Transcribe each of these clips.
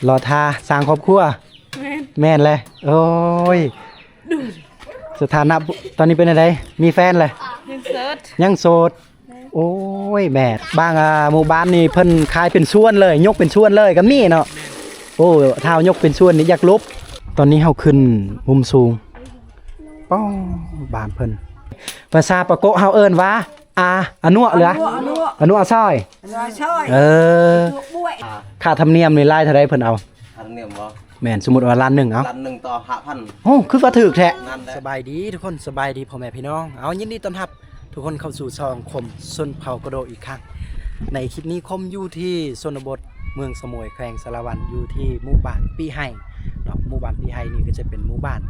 รอท่าสร้างครอบครัวแม่นเลยโอ้ยสถานะตอนนี้เป็นอะไรมีแฟนเลยยังโสดโอ้ยแม่บางหมู่บ้านนี่เพิ่นคายเป็นส่วนเลยยกเป็นส่วนเลยกับนี่เนาะโอ้เท้ายกเป็นส่วนนี่อยากลบตอนนี้เฮาขึ้นมุมสูงป้องบ้านเพิ่นภาษาปะโกะเฮาเอิ้นว่าอนัวเหรออนัวซอยค่าธรรมเนียมนี่รายเท่าใดเพิ่นเอาค่าธรรมเนียมบ่แม่นสมมุติว่าล้านหนึ่งเอาล้านหนึ่งต่อ 5,000 โอ้คือว่าถูกแท้สบายดีทุกคนสบายดีพ่อแม่พี่น้องเอายินดีต้อนรับทุกคนเข้าสู่ช่องคมชนเผ่ากระโดอีกครั้งในคลิปนี้คมอยู่ที่ชนบทเมืองสมุยแขวงสารวันอยู่ที่หมู่บ้านปีไฮเนาะหมู่บ้านปีไฮนี่ก็จะเป็นหมู่บ้าน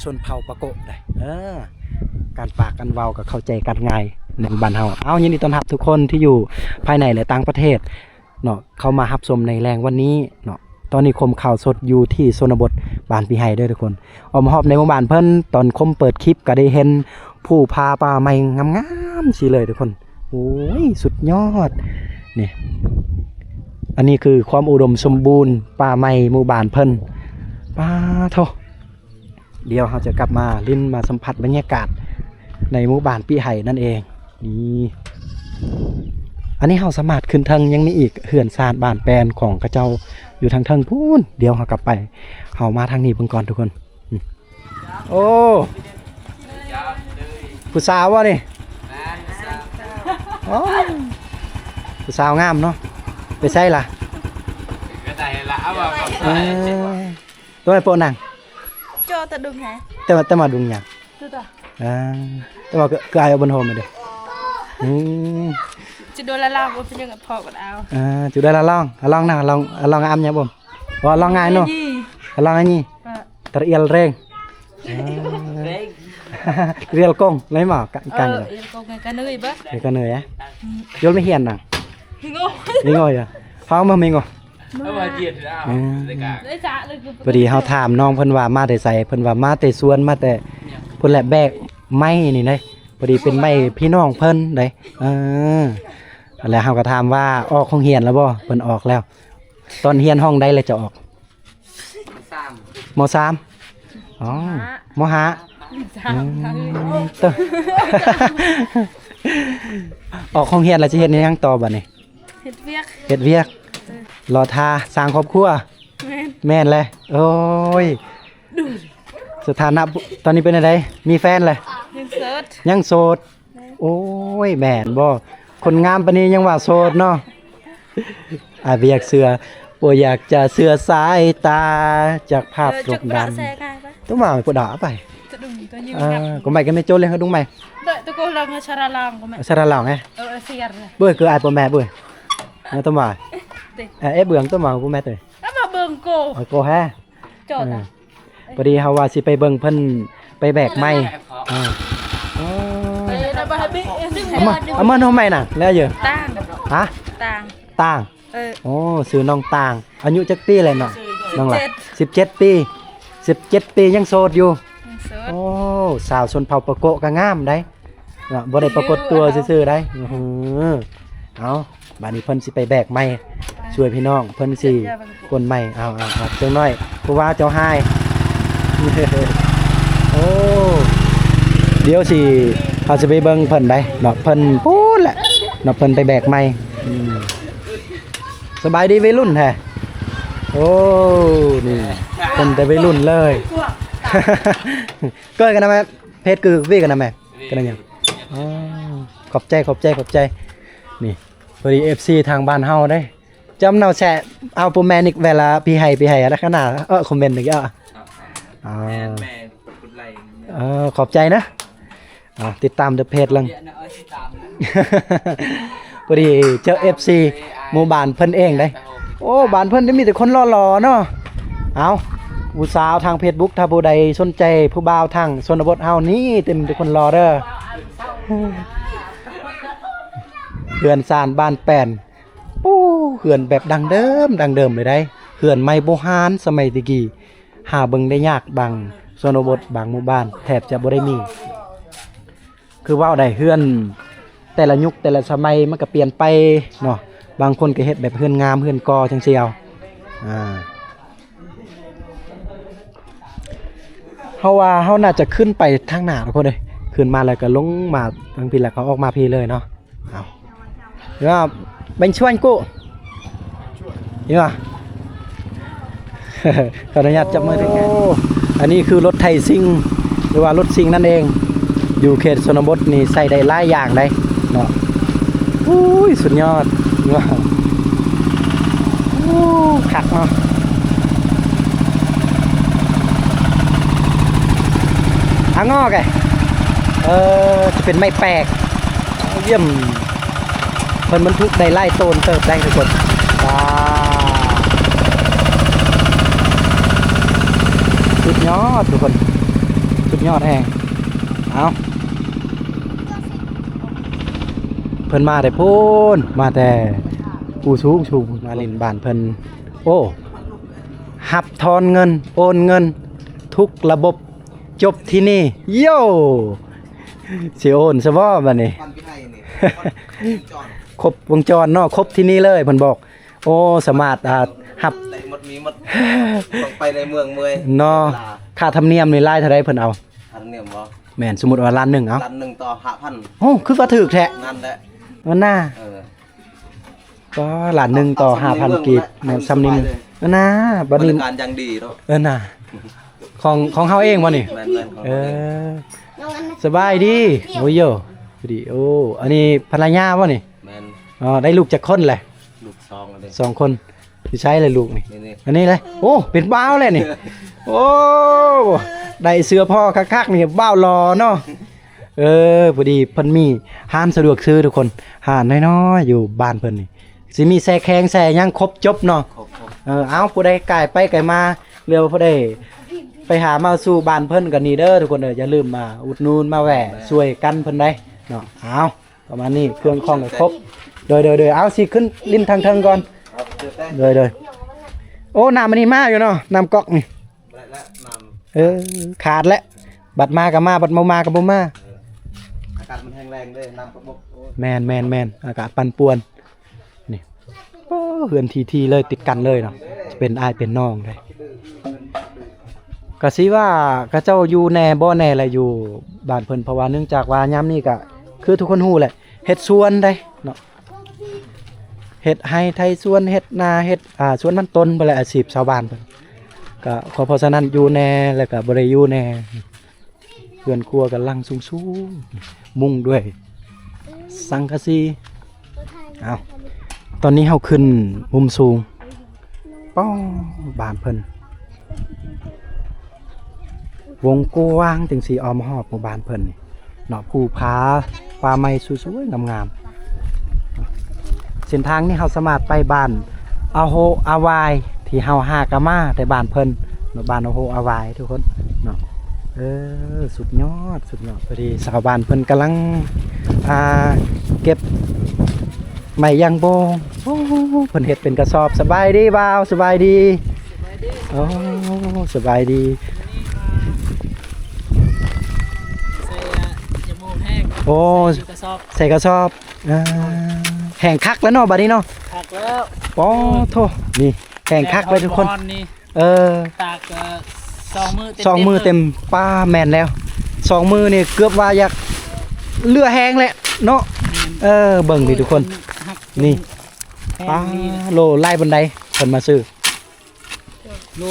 ชนเผ่าปะโกะได้การปากกันเว้ากับเข้าใจกันง่ายในบ้านเฮาเอายินดีต้อนรับทุกคนที่อยู่ภายในและต่างประเทศเนาะเข้ามารับชมในแรงวันนี้เนาะตอนนี้คมข่าวสดอยู่ที่ชนบทบ้านปีไฮด้วยทุกคนออมหอบในหมู่บ้านเพิ่นตอนคมเปิดคลิปก็ได้เห็นผู้พาป่าไม้งามๆสิเลยทุกคนโอ้ยสุดยอดนี่อันนี้คือความอุดมสมบูรณ์ป่าไม้หมู่บ้านเพิ่นป่าโถเดี๋ยวเราจะกลับมาลิ้นมาสัมผัสบรรยากาศในหมู่บ้านปีไฮนั่นเองนี่อันนี้เราสามารถขึ้นทางยังมีอีกเขื่อนซาดบ้านแปลนของกระเจ้าอยู่ทางเทิงพูนเดี๋ยวเรากลับไปเรามาทางนี้เพิ่งก่อนทุกคนโอ้ผู้สาววะนี่ผู้สาวงามเนาะไปใช่ล่ะตัวไอ้โปนังโจตะดุงไงแต่มาดุงอย่างแต่มาก็ไอ้บนโฮมมาเด้จะโดนละลองเป็นยังไงพอกันเอาจุดได้ละลองนะลองอ้ำเนี่ยบ่ว่าลองง่ายเนาะลองอันนี้ตะเอียลเร่งเรียลกงเลยหมอกันเรียลกงกันเหนื่อยปะกันเหนื่อยอ่ะยศไม่เหียนน่ะไม่งอยอ่ะฟ้องมาไม่งอพอดีเขาถามน้องเพิ่นว่ามาแต่ใส่เพิ่นว่ามาแต่สวนมาแต่เพิ่นแหละแบกไม้นี่ได้พอดีเป็นไม้พี่น้องเพิ่นได้แล้วเขาก็ถามว่าออกห้องเฮียนแล้วบ่เพิ่นออกแล้วตอนเฮียนห้องใดเลยจะออกม.3อ๋อม.5ออกห้องเฮียนแล้วจะเฮ็ดยังต่อบัดนี้เฮ็ดเวียกรอท่าสร้างครอบครัวแม่นเลยโอ้ยสถานะตอนนี้เป็นอะไรมีแฟนเลยยังโสดโอ้ยแม่นบ่คนงามปานนี้ยังว่าโสดเนาะเวียกเสือบ่อยากจะเสือสายตาจากภาพกดดันต้องมาปวดด่าไปก็ไม่กันไม่โจเลยเขาดุ้งไหมตัวกูลองชาราลองก็ไม่ชาราลองไงเสียเลยเบื่อคือไอ้ปอแม่เบื่อต้องมาเบื่อต้องมากูแม่เลยต้องมาเบิ่งโกแฮจอดพอดีเฮาว่าสิไปเบิ่งเพิ่นไปแบกไม้เอามาทำไมน่ะแล้วเยอะฮะต่างโอ้ซื้อน้องต่างอายุจักปีเลยเนาะน้องล่ะ17 ปียังโสดอยู่โอ้สาวชนเผ่าปะโกะก็งามได้บ่ได้ปรากฏตัวซื่อๆได้เอาบัดนี้เพิ่นสิไปแบกไม้ช่วยพี่น้องเพิ่นสิคนไม้เอาจังน้อยผู้ว่าเจ้าหายโอ้เดี๋ยวสิเขาจะไปเบิ่งเพิ่นได้เนาะเพิ่นพูดแหละเนาะเพิ่นไปแบกไม้สบายดีวัยรุ่นแท้โอ้นี่เพิ่นแต่วัยรุ่นเลยก็กันนะแม่เพชรคือวิ่งกันนะแม่กันยังขอบใจนี่พอดี FC ทางบ้านเฮาได้จำเนาแชร์เอาโปรแมนิกเวลาพี่ให้อะไรขนาดคอมเมนต์อีกขอบใจนะติดตามเดอะเพจลังพอดีเจอ FC หมู่บ้านเพิ่นเองได้โอ้บ้านเพิ่นได้มีแต่คนหล่อๆเนาะเอาผู้สาวทาง Facebook ถ้าผู้ใดสนใจผู้บ่าวทางชนบทเฮานี่เต็มทุกคนรอเด้อเขื่อนซานบ้านแป้นโอ้เขื่อนแบบดังเดิมเลยได้เขื่อนไม้โบราณสมัยตะกี้หาเบิ่งได้ยากบางชนบทบางหมู่บ้านแทบจะบ่ได้มีคือว่าได้เขื่อนแต่ละยุคแต่ละสมัยมันก็เปลี่ยนไปเนาะบางคนก็เฮ็ดแบบเขื่อนงามเขื่อนกอจังซี่เอา เฮาว่าเฮาน่าจะขึ้นไปทางหน้าทุกคนเลยขึ้นมาแล้วก็ลงมาทางพี่แล้วก็ออกมาพี่เลยเนาะเอาเดี๋ยวบัญชวนกูนี่ว่ะ ขออนุญาตจับมือด้วยกันอันนี้คือรถไทยซิ่งหรือว่ารถซิ่งนั่นเองอยู่เขตชนบทนี่ใส่ได้หลายอย่างได้เนาะอุ้ยสุดยอดว้าวโอ้ขัดเนาะหางอกไงจะเป็นไม้แปลกเยี่ยมเพิ่นบรรทุกได้ไล่โตนเติบได้ทุกคนสุดยอดทุกคนสุดยอดแฮงเอาเพิ่นมาแต่พูนมาแต่ปูสูงชูมาเล่นบ้านเพิ่นโอ้หับทอนเงินโอนเงินทุกระบบจบที่นี่โย่สิโอนซะบ่บัดนี้ ครบวงจรเนาะครบที่นี่เลยเพิ่นบอกโอ้สามารถหับได้หมดมีหมดต้องไปในเมืองเมย เนาะค่าธรรมเนียมนี่รายเท่าใดเพิ่นเอา อันเนียมบ่ แม่นสมมุติว่าล้านหนึ่งเอา ล้านหนึ่งต่อ5,000 โอ้คือว่าถูกแท้ นั่นแหละ มันน่าก็ล้านหนึ่งต่อ 5,000 กีบแม่นซ้ำนี่นึงน่าบัดนี้ บริการอย่างดีเนาะ น่ะของเฮาเองบ่นี่ แม่นๆของ เอ เราเอง อสบายดีโอ้ยโยดีโอ้อันนี้ภรรยาบ่นี่ แม่น อ๋อได้ลูกจักคนแหละ ลูกซองเลย 2 คนสิใช้เลยลูกนี่ นี่ อันนี้เลยโอ้เป็นบ้าวเลยนี่ โอ้ได้เสื้อพ่อคักๆนี่บ้าวรอเนาะพอดีเพิ่นมีห้านสะดวกซื้อทุกคนห้านน้อยๆอยู่บ้านเพิ่นนี่สิมีแซ่แข้งแซ่หยังครบจบเนาะ ครบ เอาผู้ใดไกลไปไกลมาเรือผู้ใดไปหามาสู่บ้านเพิ่นกันนี่เด้อทุกคนอย่าลืมมาอุดหนุนมาแหวะช่วยกันเพิ่นได้เนาะเอาประมาณนี้เครื่องคล่องก็ครบโดยเอาสิขึ้นลิ้นทางเทิงก่อนโดยโอ้น้ำมันนี่มากอยู่เนาะน้ำก๊อกนี่ขาดแล้วบัดมากับมาบัดมากับบ่มา อากาศมันแห้งแรงด้วยน้ำกระบอก แมนอากาศปั่นป่วนนี่โอ้เฮือนทีเลยติดกันเลยเนาะจะเป็นอ้ายเป็นน้องเลยก็สิว่ากระเจ้าอยู่แน่บ่แน่อะไรอยู่บ้านเพิ่นเพราะว่าเนื่องจากว่ายามนี้ก็คือทุกคนฮู้แหละเฮ็ดสวนได้เนาะเฮ็ดไร่ไถสวนเฮ็ดนาเฮ็ดสวนมันต้นบ่แลอาชีพชาวบ้านเพิ่นก็เพราะฉะนั้นอยู่แน่แล้วก็บ่ได้อยู่แน่เพื่อนครัวกันลังสูงๆมุงด้วยสังกะสีเอาตอนนี้เฮาขึ้นมุมสูงป้อบ้านเพิ่นวงกว้างจังสีออมหอบหมู่บ้านเพิ่นนี่เนาะภูผาป่าไม้สวยๆงามๆเส้นทางนี้เฮาสามารถไปบ้านอาโฮอาวายที่เฮาหากะมาแต่บ้านเพิ่นเนาะบ้านอาโฮอาวายทุกคนเนาะสุดยอดพอดีชาวบ้านเพิ่นกำลังเก็บไม้ยางโบงโอ้เพิ่นเฮ็ดเป็นกระสอบสบายดีบ่าวสบายดีโอ้สบายดีโอ้ใส่กระสอบแข่งคักแล้วเนาะบัดนี้เนาะคักแล้วโอ้โธ่นี่แข่งคักไปทุกคนตาก2 มือเต็มป้าแม่นแล้ว2 มือนี่เกือบว่าอยากเลือแห้งแหละเนาะเบิ่งดิทุกคนนี่ป้าโลไล่บันไดเพิ่นมาซื้อโล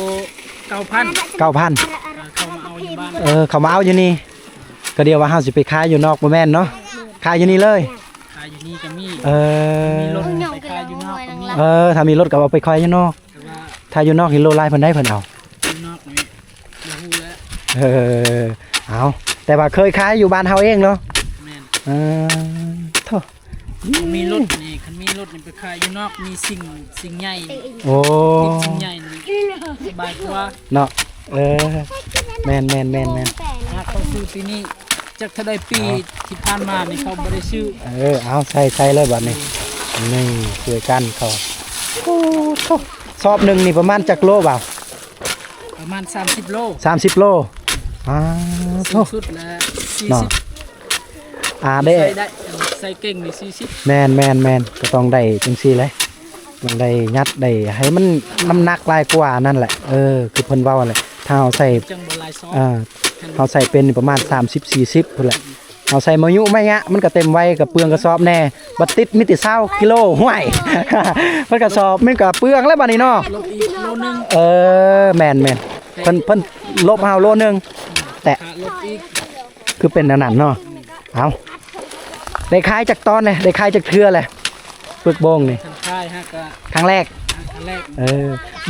9,000เขามาเอาอยู่บ้านเขามาเอาอยู่นี่ก็เดียวว่าเฮาสิไปขายอยู่นอกบ่แม่นเนาะขายอยู่นี่เลยขายอยู่นี่ก็มีมีรถไปขายอยู่นอกก็มีถ้ามีรถก็เอาไปขายอยู่นอกถ้าอยู่นอกเห็นโลไล่เพิ่นได้เพิ่นเอาอยู่นอกนี่บ่ฮู้แล้วเอาแต่ว่าเคยขายอยู่บ้านเฮาเองเนาะแม่นโธ่มีรถนี่คันมีรถนี่ไปขายอยู่นอกมีสิ่งใหญ่โอ้สิ่งใหญ่นี่สบายกว่าเนาะแม่นเขาซื้อปีนี้จักถ้าได้ปีที่ผ่านมานี่เขาบ่ได้ซื้อเอาใส่เลยบัดนี้นี่ช่วยกันเขาโอ้โธ่สอบหนึ่งนี่ประมาณจักโลบ่าวประมาณ30 โลโธ่สุดแล้ว40ได้ใส่เก่งนี่40แม่นก็ต้องได้จังซี่เลย มันได้ยัดได้ให้มันน้ำหนักหลายกว่านั่นแหละคือเพิ่นเว้าแหละถ้าเอาใส่ จังบ่หลายซอ เอาใส่เป็นประมาณ30-40พุ่นแหละเอาใส่มายุไม่งะมันก็เต็มไว้กับเปลืองกระสอบแน่บัดติดมิติ20กิโลห่วย มันกระสอบมันก็เปลืองแล้วบัดนี้เนาะ ลบอีกโลนึง แม่นเพิ่นลบเอาโลนึงแต่ ขาลบอีก คือเป็นอันนั้นเนาะเอาได้ขายจากตอนเลยได้ขายจากเทื่อเลยปึกโบงนี่ ทางค่ายฮะก็ ครั้งแรก อันแรก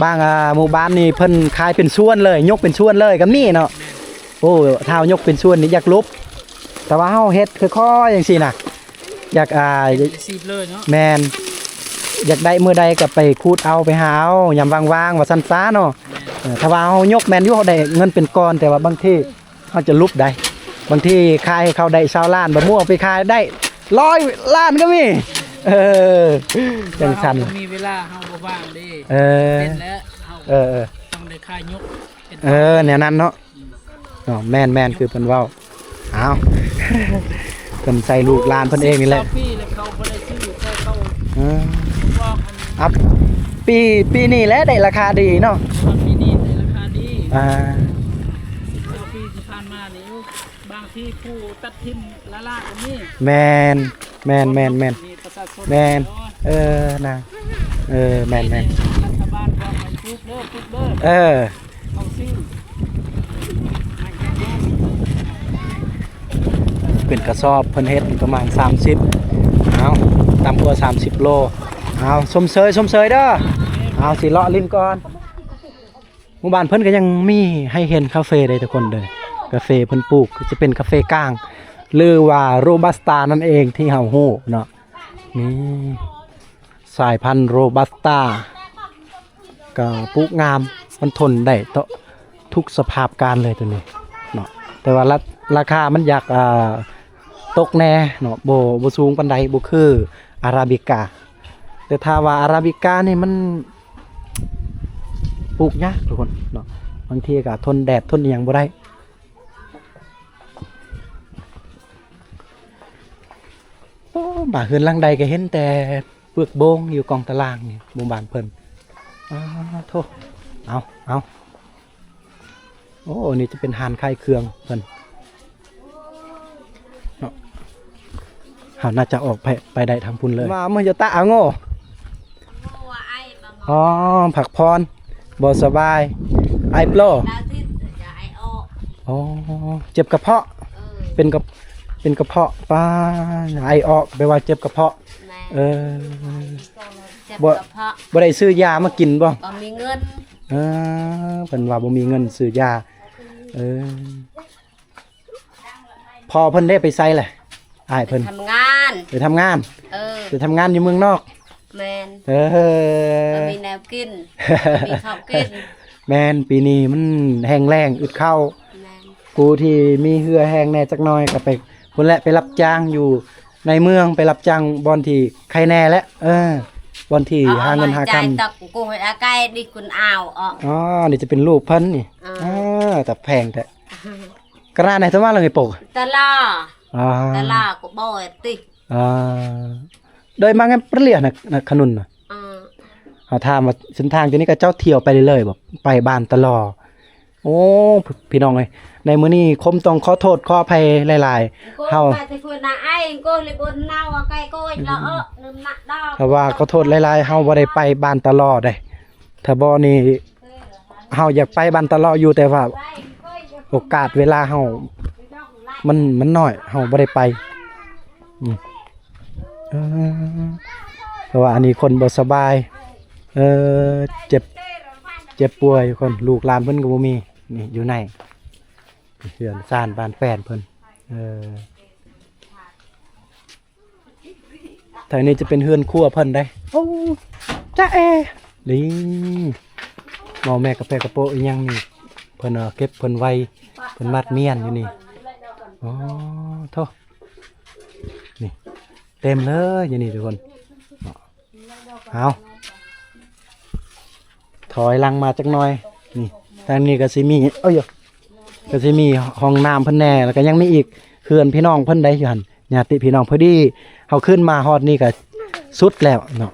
บางหมู่บ้านนี่เพิ่นขายเป็นส่วนเลยยกเป็นส่วนเลยก็มีเนาะโอ้ถ้าเอายกเป็นส่วนนี่อยากลบแต่ว่าเฮาเฮ็ดค่อยๆจังซี่น่ะอยากซีบเลยเนาะแม่นอยากได้มื้อใดก็ไปคูดเอาไปหาเอายามว่างๆว่าซั่นซาเนาะถ้าว่าเฮายกแม่นอยู่เฮาได้เงินเป็นก้อนแต่ว่าบางทีเฮาจะลุบได้บางทีขายให้เขาได้20ล้านบ่มั่วไปขายได้100ล้านก็มีจังซั่น เฮามีเวลาเฮาบ่ว่างเด้เป็นแล้วเฮาต้องได้ค่ายยกแนวนั้นเนาะแม่นคือเพิ่นเว้าอ้าวเพิ่นใส่ลูกหลานเพิ่นเองนี่แหละปีแล้วเขาบ่ได้ซื้อแค่เขาบอกอัพปีนี้แหละได้ราคาดีเนาะปีนี้ได้ราคาดีปีที่ผ่านมานี่บางที่ผู้ตัดทิ่มละก็มีแม่นนะแม่นรัฐบาลบอกให้ปลูกเด้อเอาซื้อเป็นกระสอบเพิ่นเฮ็ดประมาณ30เอาต่ำกว่า30โลเอาสมเสยเด้อเอาสิเลาะลิ้นก่อนหมู่บ้านเพิ่นก็ยังมีให้เห็นคาเฟ่ได้ทุกคนเลยกาแฟเพิ่นปลูกจะเป็นกาแฟก้างหรือว่าโรบัสต้านั่นเองที่เฮาฮู้เนาะนี่สายพันธุ์โรบัสต้าก็ปลูกงามมันทนได้ต่อทุกสภาพการเลยตัวนี้เนาะแต่ว่าราคามันอยากตกแน่เนาะบ่สูงปานใดบ่คืออาราบิก้าแต่ถ้าว่าอาราบิก้านี่มันปลูกยากทุกคนเนาะบางทีก็ทนแดดทนหยังบ่ได้โอ้บ่าเฮือนหลังใดก็เห็นแต่เปลือกโบงอยู่กองตารางนี่หมู่บ้านเพิ่นโธ่เอาโอ้นี่จะเป็นหานคายเครื่องเพิ่นเนาะน่าจะออกไปได้ทางพุ่นเลยมาเมื่อจะตะโง่ผักพรบ่สบายไอโปรเจ็บกระเพาะเป็นกระเพาะป้าไอออกแปลว่าเจ็บกระเพาะบ่ได้ซื้อยามากินบ่มีเงินเพิ่นว่าบ่มีเงินซื้อยาพอเพิ่นได้ไปไสแหละอ้ายเพิ่นทำงานไปทำงานอยู่เมืองนอกแม่นมีแนวกินมีข้าวกินแม่นปีนี้มันแห้งแล้งอึดข้าวกูที่มีเหือแห้งแน่จักหน่อยก็ไปพุ่นแหละไปรับจ้างอยู่ในเมืองไปรับจ้างบอนที่ใครแน่แล้วบอนที่หาเงินหาคำตักกูให้อาไก่ดิคุณอ้าวนี่จะเป็นลูกเพิ่นนี่แต่แพงแต่กระดาษไหนทั้งว่าเลยปกตะลาก็บ่อยติโดยมางั้นเปลี่ยนนะขนุนน่ะเขาถามว่าเส้นทางตัวนี้ก็เจ้าเที่ยวไปเรื่อยๆแบบไปบ้านตลอดโอ้พี่น้องเอ้ยในมื้อนี้คมต้องขอโทษขออภัยหลายๆเฮาถ้าว่าขอโทษหลายๆเฮาบ่ได้ไปบ้านตลอดได้ถ้าบ่นี่เฮาอยากไปบ้านตลอดอยู่แต่ว่าโอกาสเวลาเฮามันน้อยเฮาบ่ได้ไปเพราะว่าอันนี้คนบ่สบายเจ็บป่วยคนลูกหลานเพิ่นก็บ่มีนี่อยู่ในเฮือนซ่านบ้านแฟนเพิ่นทางนี้จะเป็นเฮือนครัวเพิ่นได้โอ้จ้านี่หมอแม่กาแฟกระโปะอีหยังนี่เพิ่นเก็บเพิ่นไว้เพิ่นมัดเมียนอยู่นี่โธ่นี่เต็มเลยอย่างนี้ทุกคนเอาถอยลังมาจักหน่อยนี่ทางนี้ก็สิมีก็สิมีห้องน้ำเพิ่นแน่แล้วก็ยังมีอีกเขื่อนพี่น้องเพิ่นได้อยู่หั่นญาติพี่น้องพอดีเฮาขึ้นมาฮอดนี่ก็สุดแล้วเนาะ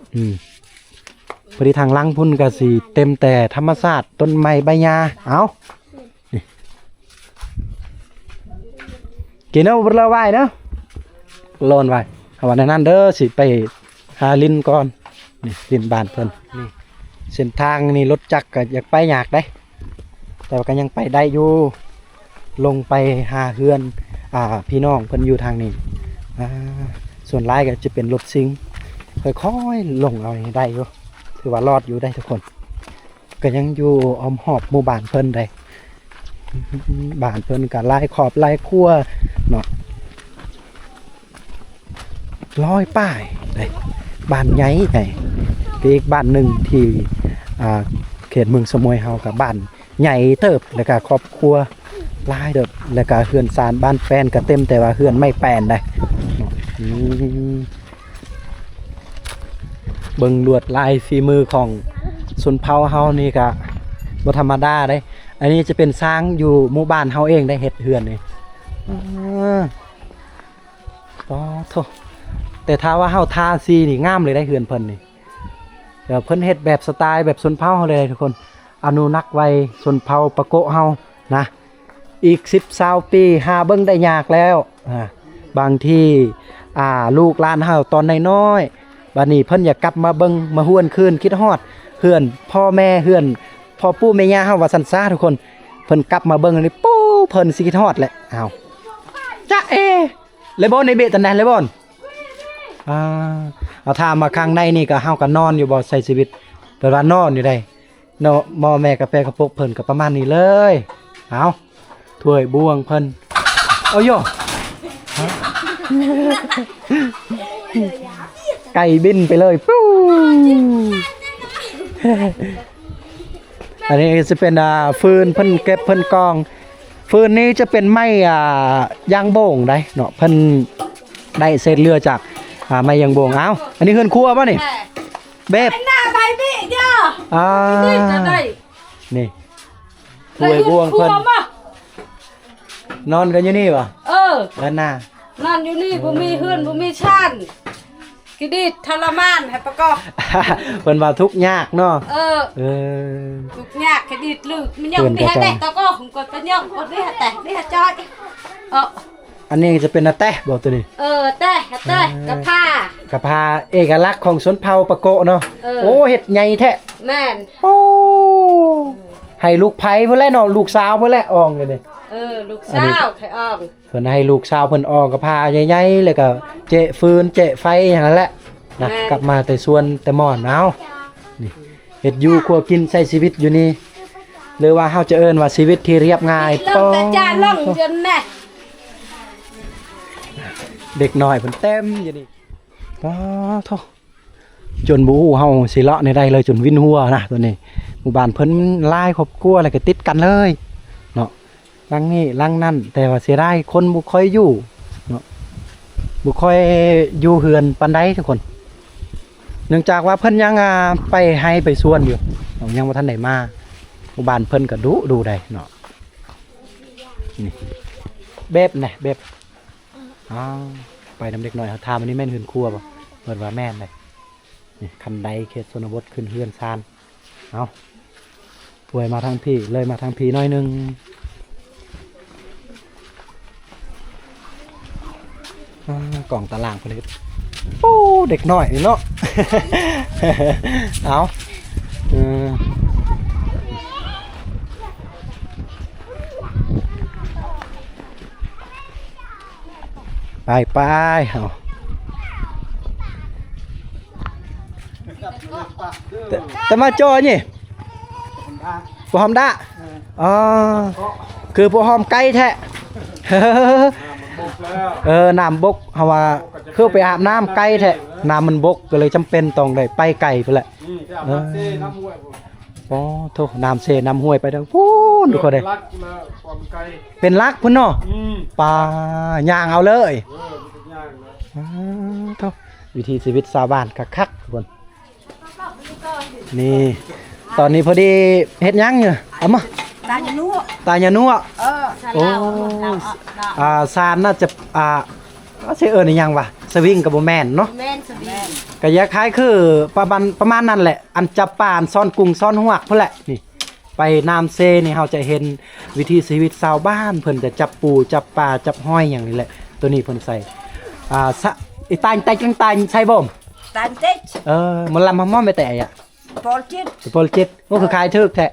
พอดีทางหลังพุ่นก็สิเต็มแต่ธรรมชาติต้นไม้ใบหญ้าเอานี่กินเอาบ่ละไว้เนาะโลนไว้เอาวันนั้นเด้อสิไปหาลิ้นก่อนนี่ลิ้นบ้านเพิ่นนี่เส้นทางนี่รถจักรก็อยากไปยากได้แต่ว่าก็ยังไปได้อยู่ลงไปหาเฮือนพี่น้องเพิ่นอยู่ทางนี้ส่วนหลายก็จะเป็นรถซิงค่อยๆลงเอาให้ได้อยู่ถือว่ารอดอยู่ได้ทุกคนก็ยังอยู่อ้อมหอบหมู่บ้านเพิ่นได้บ้านเพิ่นก็หลายขอบหลายครัวเนาะร้อยป้ายได้บ้านใหญ่ไงอีกบ้านหนึ่งที่เขตเมืองสมุยเฮากับบ้านใหญ่เติบแล้วก็ครอบครัวหลายเติบแล้วก็เฮือนซานบ้านแฟนก็เต็มแต่ว่าเฮือนไม่แปลนได้เบิ่งลวดลายฝีมือของชนเผ่าเฮานี่ก็บ่ธรรมดาได้อันนี้จะเป็นสร้างอยู่หมู่บ้านเฮาเองได้เฮ็ดเฮือนนี่โธ่แต่ถ้าว่าเฮาทาสีนี่งามเลยได้เฮือนเพิ่นนี่เดี๋ยวเพิ่นเฮ็ดแบบสไตล์แบบชนเผ่าเฮาเลยทุกคนอนุรักษ์ไว้ชนเผ่าปะโกะเฮานะอีก10-20ปีหาเบิ่งได้ยากแล้วบางที่ลูกหลานเฮาตอนน้อยๆบัดนี้เพิ่นอยากกลับมาเบิ่งมาฮวนคืนคิดฮอดเฮือนพ่อแม่เฮือนพ่อปู่แม่ย่าเฮาว่าซั่นซะทุกคนเพิ่นกลับมาเบิ่งนี่ปู้เพิ่นสิคิดฮอดแหละอ้าวจ๊ะเอเลยบ่ในเบะตันแดนเลยบ่เอาถามมาข้างในนี่ก็เฮาก็นอนอยู่บ่ใช้ชีวิตแปลว่านอนอยู่ได้เนาะหม้อแม่กาแฟกระปกเพิ่นก็ประมาณนี้เลยเอาถ้วยบวงเพิ่นเอาโยไก่บินไปเลยปู้อันนี้จะเป็นฟืนเพิ่นเก็บเพิ่นกองฟืนนี้จะเป็นไม้ยางโบ่งได้เนาะเพิ่นได้เศษเรือจากไม้ยางโบ่งเอาอันนี้เฮือนครัวป่ะนี่เบบหน้าใบพี่เด้อนี่ถ้วยบวงเพิ่นนอนกันอยู่นี่ป่ะแล้วหน้านอนอยู่นี่บ่มีเฮือนบ่มีชานกิดิทรมานให้ประกอบเพิ่นว่าทุกข์ยากเนาะทุกข์ยากกิดิลึกมันยังมีให้แต่ตะก็ผมก็เป็นยังบ่ได้แต่นี่จอยอันนี้จะเป็นแต้บ่ตัวนี้แต่กะผ้าเอกลักษณ์ของชนเผ่าปะโกะเนาะโอ้เฮ็ดใหญ่แท้แม่นโอ้ให้ลูกไผเพิ่นแหละเนาะลูกสาวเพิ่นแหละอองเลยนี่ลูกสาวให้อองเพิ่นให้ลูกสาวเพิ่นออกกะผ้าใหญ่ๆแล้วก็เจ๊ฟืนเจ๊ไฟอย่างนั้นแหละนะกลับมาแต่สวนแต่หม้อนเอานี่เฮ็ดอยู่ครัวกินใช้ชีวิตอยู่นี่หรือว่าเฮาจะเอิ้นว่าชีวิตที่เรียบง่ายป้อแต่จานล่องจนแน่เด็กน้อยเพิ่นเต็มอยู่นี่โธ่จนบ่ฮู้เฮาสิเลาะในได้เลยจนวินหัวนะตัวนี้หมู่บ้านเพิ่นหลายครอบครัวแล้วก็ติดกันเลยเนาะหลังนี้หลังนั้นแต่ว่าเสียดายคนบ่ค่อยอยู่เนาะบ่ค่อยอยู่เฮือนปานใดทุกคนเนื่องจากว่าเพิ่นยังไปให้ไปสวนอยู่ยังบ่ทันได้มาหมู่บ้านเพิ่นก็ดูได้เนาะนี่เบบนะเบบไปนำเด็กน้อยเขาถามอันนี้แม่นเฮือนครัวบ่เปิดว่าแม่นเลยนี่คันไดเขตชนบทขึ้นเฮือนซานเอาป่วยมาทางพี่เลยมาทางพี่น้อยนึงกล่องตารางพลิตโอ้เด็กน้อยเนาะเอาไปเอาแต่มาจอนี่พวกหอมด่าคือพวกหอมไก่แท้น้ำบกเฮาว่าคือไปอาบน้ำไก่แท้น้ำมันบกก็เลยจำเป็นต้องได้ไปไก่ไปแหละโธ่น้ำเซน้ำห้วยไปดังพูนดูเขาได้เป็นลักพุ่นเนาะปลาย่างเอาเลยโธ่วิธีชีวิตชาวบ้านคักๆทุกคนนี่ตอนนี้พอดีเฮ็ดยังเนี่ยเอามาตาญานัวโอ้ซานน่าจะเชื่อยังวะสวิงกับโบแมนเนาะแมนสวิง ก็อยากคล้ายคือประมาณนั้นแหละอันจับปลาอันซ่อนกุ้งซ่อนหวกพุ่นแหละนี่ไปน้ำเซนี่เราจะเห็นวิถีชีวิตชาวบ้านเพิ่นจะจับปูจับปลาจับห้อยอย่างนี้แหละตัวนี้เพิ่นใส่ไอ้ตายจังตายใช่บ่ม Tan tết มันลำม่อมไม่แต่อ่ะ Paul chết โปรเจกต์ก็คือคายทึกแท้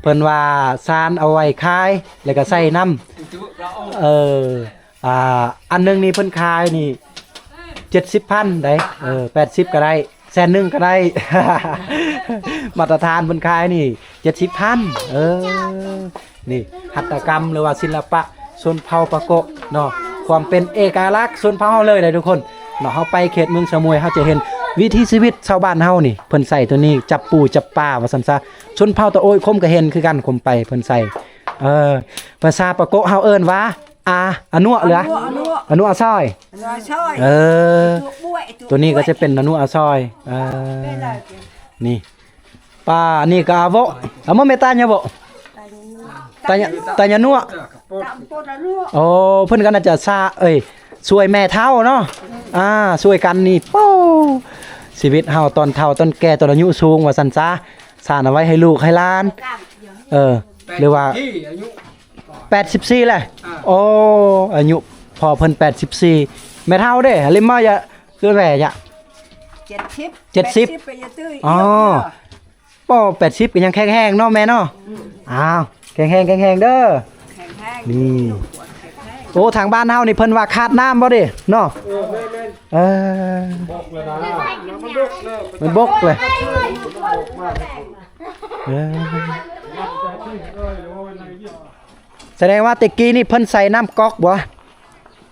เพิ่นว่าซานเอาไว้คายแล้วก็ใส่น้ำอันนึงนี่เพิ่นคายนี่70,000ได้80ก็ได้100,000ก็ได้ มาตรฐานเพิ่นคายนี่70,000นี่หัตถกรรมหรือว่าศิลปะชนเผ่าปะโกะเนาะความเป็นเอกลักษณ์ชนเผ่าเฮาเลยทุกคนเนาะเฮาไปเขตเมืองสมุยเฮาจะเห็นวิถีชีวิตชาวบ้านเฮานี่เพิ่นใส่ตัวนี้จับปูจับปลาว่าซั่นซะชนเผ่าตะโอยคมก็เห็นคือกันคมไปเพิ่นใส่ภาษาปะโกะเฮาเอิ้นว่าอนัวเหลืออนัวซอยตัวนี้ก็จะเป็นอนัวซอยนี่ป้านี่ก็อาโวเอามาเมตาญะบ่ตาญะนัวโอ้เพิ่นก็น่าจะซาช่วยแม่เฒ่าเนาะช่วยกันนี่โป้ชีวิตเฮาตอนเฒ่าตอนแก่ตอนอายุสูงว่าซั่นซะสร้างเอาไว้ให้ลูกให้หลานหรือว่า84แหละโอ้อายุพอเพิ่น84แม่เฒ่าเด้ลิมมาอย่าคือแหว่อย่า70อ๋อป้อ80ก็ยังแข็งๆเนาะแม่เนาะอ้าวแข็งๆเด้อนี่โอ้ทางบ้านเฮานี่เพิ่นว่าขาดน้ำบ่เด้เนาะมันบกเลยแสดงว่าตะกี้นี่เพิ่นใส่น้ำก๊อกบ่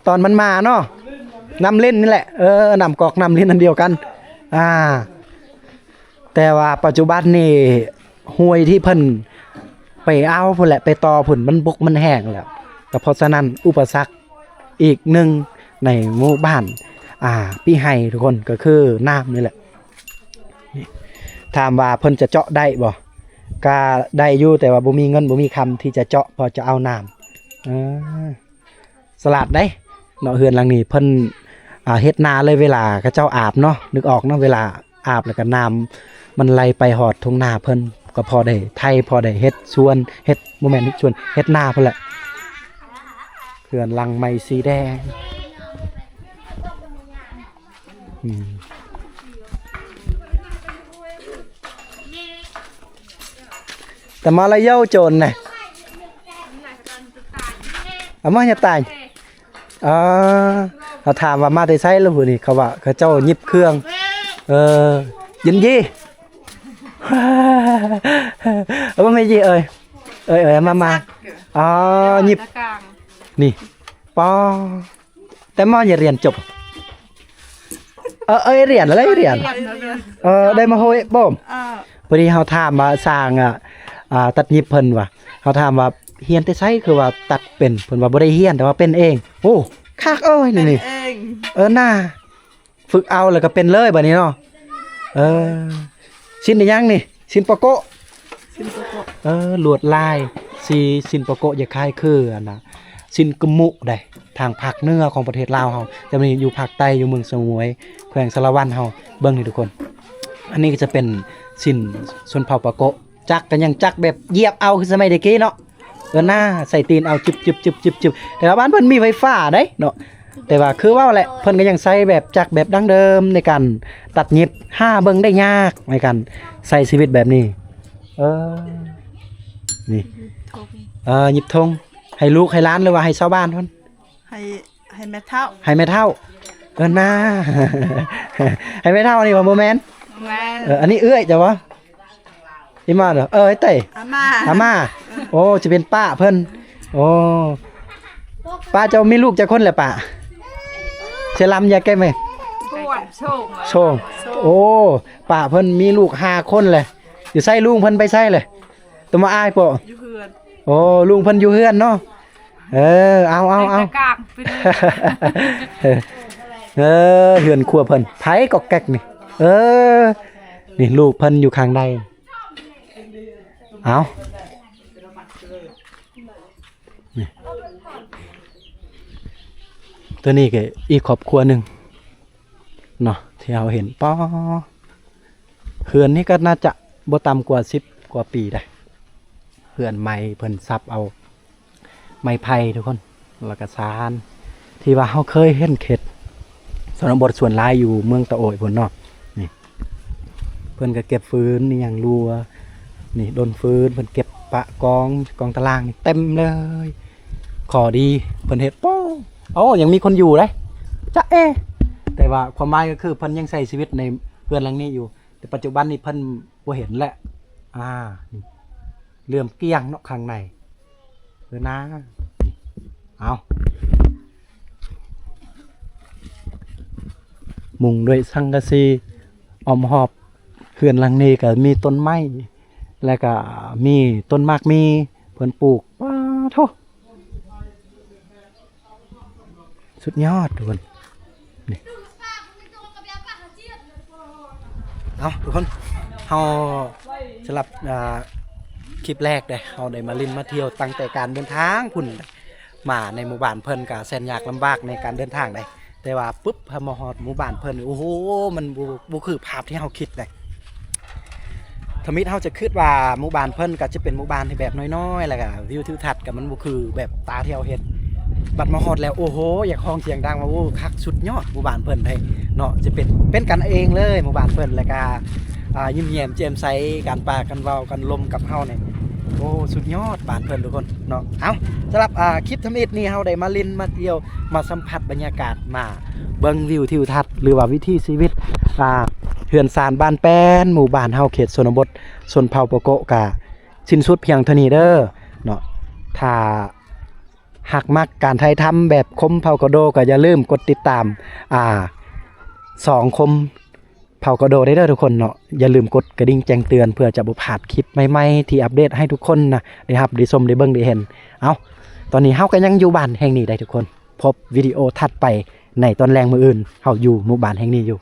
ตอนมันมาเนาะน้ำเล่นนี่แหละน้ำก๊อกน้ำเล่นอันเดียวกันแต่ว่าปัจจุบันนี่ห้วยที่เพิ่นไปเอาพุ่นแหละไปต่อพุ่นมันบกมันแห้งแล้วก็เพราะฉะนั้นอุปสรรคอีกหนึ่งในหมู่บ้านพี่ให้ทุกคนก็คือน้ำนี่แหละถามว่าเพิ่นจะเจาะได้บ่ก็ได้อยู่แต่ว่าบ่มีเงินบ่มีคำที่จะเจาะพอจะเอาน้ำสลัดได้เนาะเฮือนหลังนี้เพิ่นเฮ็ดนาเลยเวลาเขาเจ้าอาบเนาะนึกออกเนาะเวลาอาบแล้วก็น้ำมันไหลไปหอดทุ่งนาเพิ่นก็พอได้ไทยพอได้เฮ็ดสวนเฮ็ดบ่แม่นสวนเฮ็ดนาเพิ่นแหละเฮือนหลังไม้สีแดงแต่มาละเย้าโจรน่ะมาอย่าตายเขาถามว่ามาแต่ไสแล้วพุ่นนี่เขาว่าเขาเจ้าหยิบเครื่องยินดีว่าไม่ยีมาหยิบนี่ปอแต่มออย่าเรียนจบเรียนอะไรเรียนได้มาโหยบ่มพอดีเฮาถามว่าสร้างตัดหยิบเพิ่นว่าเฮาถามว่าเฮียนแต่ไสคือว่าตัดเป็นเพิ่นว่าบ่ได้เฮียนแต่ว่าเป็นเองโอ้คักนี่น่าฝึกเอาแล้วก็เป็นเลยบัดนี้เนาะชิ้นได้ยังนี่ชิ้นปะโกะลวดลายชิ้นปะโกะอย่าคล้ายคือนะชิ้นกมุได้ทางภาคเหนือของประเทศลาวเฮาแต่มีอยู่ภาคใต้อยู่เมืองสมุยแขวงสารวัตรเฮาเบิ่งนี่ทุกคนอันนี้ก็จะเป็นชิ้นชนเผ่าปะโกะจักกันยังจักแบบเหยียบเอาคือสมัยเด็กกี้เนาะหน้าใส่ตีนเอาจึบแต่ว่าบ้านเพิ่นมีไฟฟ้าได้เนาะแต่ว่าคือว่าแหละเพิ่นก็ยังใส่แบบจักแบบดั้งเดิมในการตัดหยิบเบิ่งได้ยากในการใส่ชีวิตแบบนี้นี่หยิบธงให้ลูกให้หลานหรือว่าให้ชาวบ้านเพิ่นให้แม่เฒ่าหน้า ให้แม่เฒ่านี่ว่าบ่แม่นอันนี้เอื้อยจ้ะวะอีมาเหรอไอ้เต้อาม่าโอ้จะเป็นป้าเพิ่นโอ้ป้าเจ้ามีลูกจักคนแหละป้าเชลำยาแก้ไหมโชงโอ้ป้าเพิ่นมีลูก5 คนเลยอยู่ไส้ลุงเพิ่นไปไส้เลยตัวมาอายป่ะอยู่เฮือนโอ้ลุงเพิ่นอยู่เฮือนเนาะเอาเฮือนครัวเพิ่นไผกอกแก๊กนี่นี่ลูกเพิ่นอยู่ข้างใดเอาตัวนี้ก็อีกครอบครัวหนึ่ง เนาะที่เราเห็นป้อเฮือนนี่ก็น่าจะบ่ต่ำกว่า10 กว่าปีได้เฮือนไม้เพิ่นซับเอาไม้ไผ่ทุกคนแล้วก็ซานที่ว่าเฮาเคยเห็นเขตชนบทส่วนหลายอยู่เมืองตะโอยพุ่นเนาะนี่เพิ่นก็เก็บฟืนนี่อย่างรัวนี่โดนฟืนเพิ่นเก็บปะกองตารางนี่เต็มเลยขอดีเพิ่นเฮ็ดป้อยังมีคนอยู่เด้จ๊ะแต่ว่าความหมายก็คือเพิ่นยังใช้ชีวิตในเรือนหลังนี้อยู่แต่ปัจจุบันนี้เพิ่นบ่เห็นแหละนี่เลื่อมเกลี้ยงเนาะข้างในนะเอามุงด้วยสังกะสีอ้อมหอบเรือนหลังนี้ก็มีต้นไม้แล้วก็มีต้นมากมีเพิ่นปลูกว้าโธ่สุดยอดทุกคนนี่เอาทุกคนเฮาสำหรับคลิปแรกเลยเฮาได้มาลินมาเที่ยวตั้งแต่การเดินทางพุ่นมาในหมู่บ้านเพิ่นก็แสนยากลำบากในการเดินทางได้แต่ว่าปุ๊บพอมาฮอดหมู่บ้านเพิ่นโอ้โหมันบ่คือภาพที่เฮาคิดเลยธมิตรเฮาจะคิดว่าหมู่บ้านเพิ่นก็จะเป็นหมู่บ้านที่แบบน้อยๆแล้วก็วิวทิวทัศน์ก็มันบ่คือแบบตาที่เฮาเห็นบัดมาฮอดแล้วโอ้โหอยากฮ้องเสียงดังว่าโอ้คักสุดยอดหมู่บ้านเพิ่นเด้เนาะจะเป็นกันเองเลยหมู่บ้านเพิ่นแล้วก็ยิ้มแย้มแจ่มใสการปากันเว้ากันลมกับเฮาเนี่ยโอ้สุดยอดบ้านเพิ่นทุกคนเนาะเอาสำหรับคลิปธมิตรนี่เฮาได้มาลินมาเที่ยวมาสัมผัสบรรยากาศมาเบิ่งวิวทิวทัศน์หรือว่าวิถีชีวิตเฮือนซานบ้านแป้นหมู่บ้านเฮาเขตชนบทชนเผ่าปะโกะกะสิ้นสุดเพียงเท่านี้เด้อเนาะถ้าหากมักการถ่ายทำแบบคมเผ่ากระโดก็อย่าลืมกดติดตาม2คมเผ่ากระโดได้เด้อทุกคนเนาะอย่าลืมกดกระดิ่งแจ้งเตือนเพื่อจะบ่พลาดคลิปใหม่ๆที่อัปเดตให้ทุกคนนะได้รับได้ชมได้เบิ่งได้เห็นเอาตอนนี้เฮาก็ยังอยู่บ้านแห่งนี้ได้ทุกคนพบวิดีโอถัดไปในตอนแรงมื้ออื่นเฮาอยู่หมู่บ้านแห่งนี้อยู่